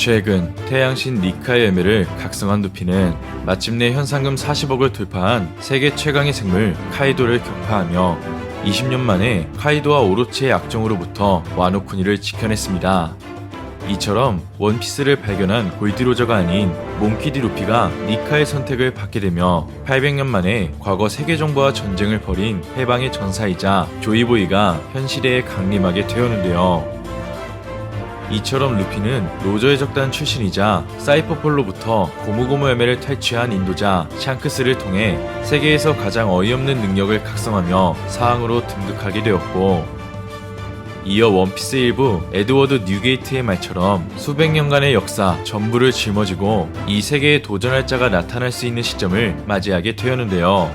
최근 태양신 니카의 열매를 각성한 루피는 마침내 현상금 40억을 돌파한 세계 최강의 생물 카이도를 격파하며 20년 만에 카이도와 오로치의 악정으로부터 와노쿠니를 지켜냈습니다. 이처럼 원피스를 발견한 골디로저가 아닌 몽키디 루피가 니카의 선택을 받게 되며 800년 만에 과거 세계정부와 전쟁을 벌인 해방의 전사이자 조이보이가 현실에 강림하게 되었는데요. 이처럼 루피는 로저의 적단 출신이자 사이퍼폴로부터 고무고무 열매를 탈취한 인도자 샹크스를 통해 세계에서 가장 어이없는 능력을 각성하며 사항으로 등극하게 되었고, 이어 원피스 일부 에드워드 뉴게이트의 말처럼 수백 년간의 역사 전부를 짊어지고 이 세계에 도전할 자가 나타날 수 있는 시점을 맞이하게 되었는데요.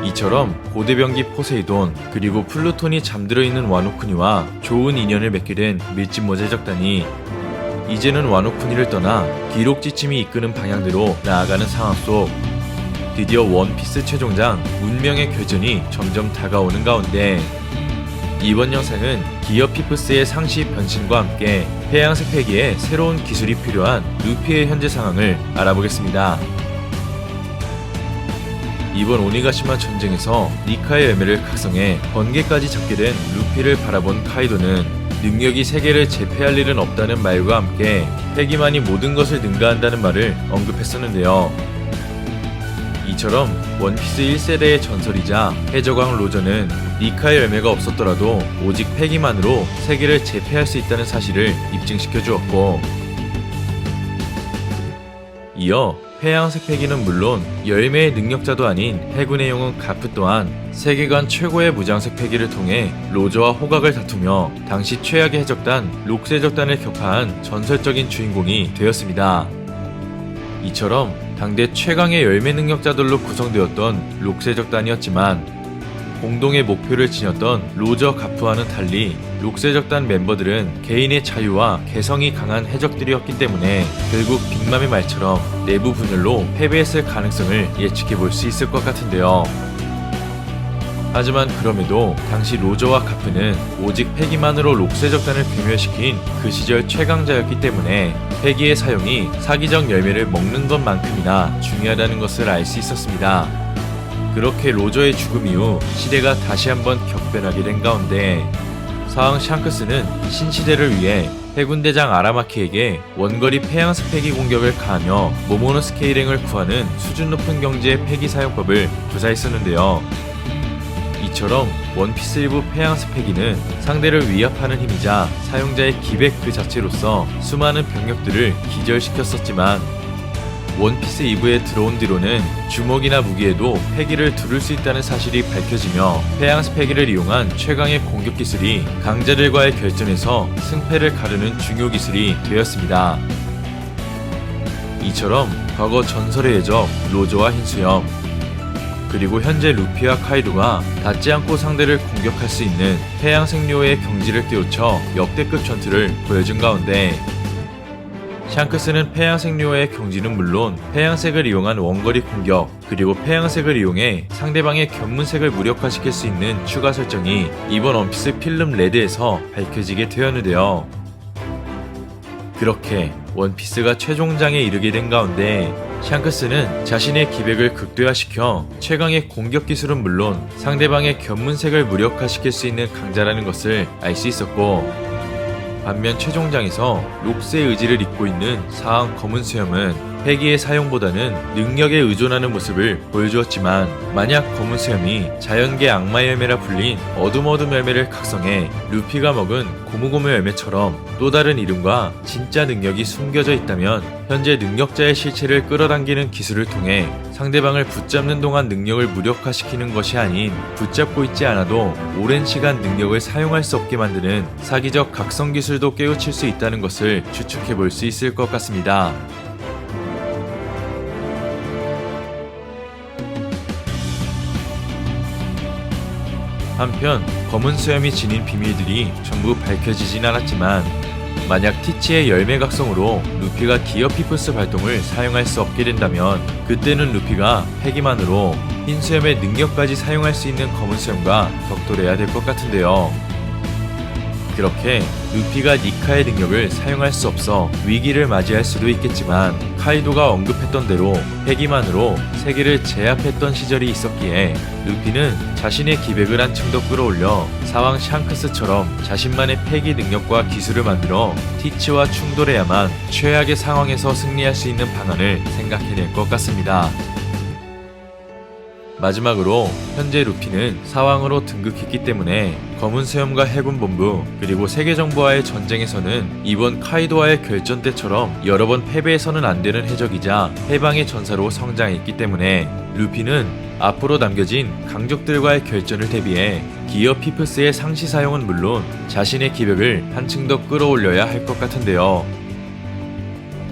이처럼 고대병기 포세이돈 그리고 플루톤이 잠들어 있는 와노쿠니와 좋은 인연을 맺게 된 밀짚모제 적단이 이제는 와노쿠니를 떠나 기록지침이 이끄는 방향대로 나아가는 상황 속 드디어 원피스 최종장 운명의 결전이 점점 다가오는 가운데, 이번 영상은 기어 피프스의 상시 변신과 함께 해양색 패기에 새로운 기술이 필요한 루피의 현재 상황을 알아보겠습니다. 이번 오니가시마 전쟁에서 니카의 열매를 각성해 번개까지 잡게 된 루피를 바라본 카이도는 능력이 세계를 제패할 일은 없다는 말과 함께 패기만이 모든 것을 능가한다는 말을 언급했었는데요. 이처럼 원피스 1세대의 전설이자 해적왕 로저는 니카의 열매가 없었더라도 오직 패기만으로 세계를 제패할 수 있다는 사실을 입증시켜 주었고, 이어 해양색 패기는 물론 열매의 능력자도 아닌 해군의 영웅 가프 또한 세계관 최고의 무장색 패기를 통해 로저와 호각을 다투며 당시 최악의 해적단 록스 적단을 격파한 전설적인 주인공이 되었습니다. 이처럼 당대 최강의 열매 능력자들로 구성되었던 록스 적단이었지만 공동의 목표를 지녔던 로저 가프와는 달리 록스 적단 멤버들은 개인의 자유와 개성이 강한 해적들이었기 때문에 결국 빅맘의 말처럼 내부 분열로 패배했을 가능성을 예측해볼 수 있을 것 같은데요. 하지만 그럼에도 당시 로저와 가프는 오직 패기만으로 록스 적단을 괴멸시킨 그 시절 최강자였기 때문에 패기의 사용이 사기적 열매를 먹는 것만큼이나 중요하다는 것을 알 수 있었습니다. 그렇게 로저의 죽음 이후 시대가 다시 한번 격변하게 된 가운데 사왕 샹크스는 신시대를 위해 해군대장 아라마키에게 원거리 폐양스 패기 공격을 가하며 모모노스케 일행을 구하는 수준 높은 경제의 패기 사용법을 구사했었는데요. 이처럼 원피스 일부 폐양스 패기는 상대를 위협하는 힘이자 사용자의 기백 그 자체로서 수많은 병력들을 기절시켰었지만, 원피스 2부에 들어온 뒤로는 주먹이나 무기에도 패기를 두를 수 있다는 사실이 밝혀지며 폐양스 패기를 이용한 최강의 공격 기술이 강자들과의 결전에서 승패를 가르는 중요 기술이 되었습니다. 이처럼 과거 전설의 해적 로저와 흰수염, 그리고 현재 루피와 카이도가 닿지 않고 상대를 공격할 수 있는 해양생료의 경지를 깨우쳐 역대급 전투를 보여준 가운데, 샹크스는 폐양색료의 경지는 물론 폐양색을 이용한 원거리 공격 그리고 폐양색을 이용해 상대방의 견문색을 무력화시킬 수 있는 추가 설정이 이번 원피스 필름 레드에서 밝혀지게 되었는데요. 그렇게 원피스가 최종장에 이르게 된 가운데 샹크스는 자신의 기백을 극대화시켜 최강의 공격 기술은 물론 상대방의 견문색을 무력화시킬 수 있는 강자라는 것을 알 수 있었고, 반면 최종장에서 록스의 의지를 잇고 있는 사왕 검은 수염은 패기의 사용보다는 능력에 의존하는 모습을 보여주었지만, 만약 검은 수염이 자연계 악마 열매라 불린 어둠 열매를 각성해 루피가 먹은 고무고무 열매처럼 또 다른 이름과 진짜 능력이 숨겨져 있다면 현재 능력자의 실체를 끌어당기는 기술을 통해 상대방을 붙잡는 동안 능력을 무력화시키는 것이 아닌 붙잡고 있지 않아도 오랜 시간 능력을 사용할 수 없게 만드는 사기적 각성 기술도 깨우칠 수 있다는 것을 추측해 볼 수 있을 것 같습니다. 한편 검은 수염이 지닌 비밀들이 전부 밝혀지진 않았지만, 만약 티치의 열매 각성으로 루피가 기어 피플스 발동을 사용할 수 없게 된다면 그때는 루피가 패기만으로 흰 수염의 능력까지 사용할 수 있는 검은 수염과 격돌해야 될 것 같은데요. 그렇게 루피가 니카의 능력을 사용할 수 없어 위기를 맞이할 수도 있겠지만 카이도가 언급했던 대로 패기만으로 세계를 제압했던 시절이 있었기에 루피는 자신의 기백을 한층 더 끌어올려 사왕 샹크스처럼 자신만의 패기 능력과 기술을 만들어 티치와 충돌해야만 최악의 상황에서 승리할 수 있는 방안을 생각해낼 것 같습니다. 마지막으로 현재 루피는 사왕으로 등극했기 때문에 검은 수염과 해군본부 그리고 세계정부와의 전쟁에서는 이번 카이도와의 결전 때처럼 여러 번 패배해서는 안 되는 해적이자 해방의 전사로 성장했기 때문에 루피는 앞으로 남겨진 강족들과의 결전을 대비해 기어 피프스의 상시 사용은 물론 자신의 기백을 한층 더 끌어올려야 할 것 같은데요.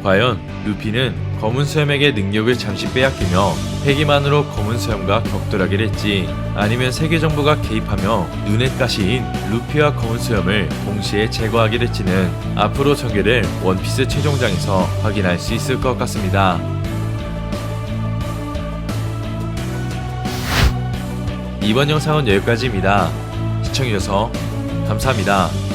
과연 루피는 검은 수염에게 능력을 잠시 빼앗기며 패기만으로 검은 수염과 격돌하게 될지 아니면 세계정부가 개입하며 눈엣 가시인 루피와 검은 수염을 동시에 제거하게 될지는 앞으로 전개될 원피스 최종장에서 확인할 수 있을 것 같습니다. 이번 영상은 여기까지입니다. 시청해주셔서 감사합니다.